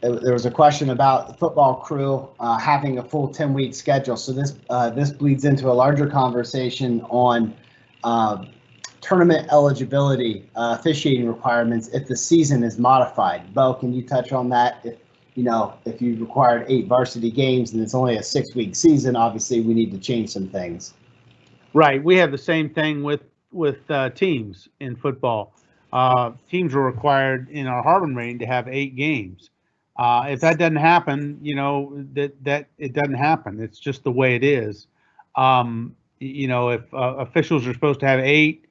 There was a question about the football crew having a full 10-week schedule. So this bleeds into a larger conversation on tournament eligibility, officiating requirements if the season is modified. Bo, can you touch on that? If you required 8 varsity games and it's only a 6-week season, obviously we need to change some things. Right. We have the same thing with teams in football. Teams are required in our Harbin reign to have 8 games. If that doesn't happen, that it doesn't happen. It's just the way it is. If officials are supposed to have 8,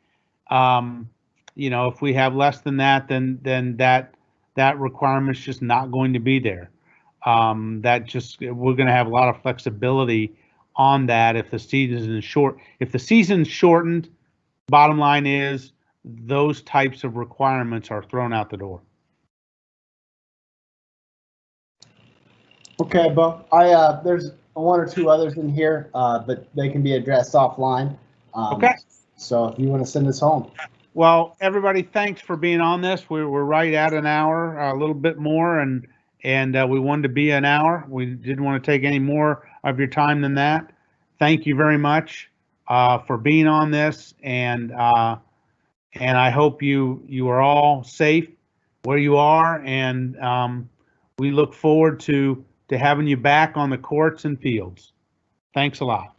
if we have less than that, then that requirement's just not going to be there. We're going to have a lot of flexibility on that if the season is short. If the season's shortened, bottom line is those types of requirements are thrown out the door. Okay, Bo. There's 1 or 2 others in here, but they can be addressed offline. Okay. So if you want to send us home. Well, everybody, thanks for being on this. We're right at an hour, a little bit more, and we wanted to be an hour. We didn't want to take any more of your time than that. Thank you very much for being on this, and I hope you are all safe where you are, and we look forward to having you back on the courts and fields. Thanks a lot.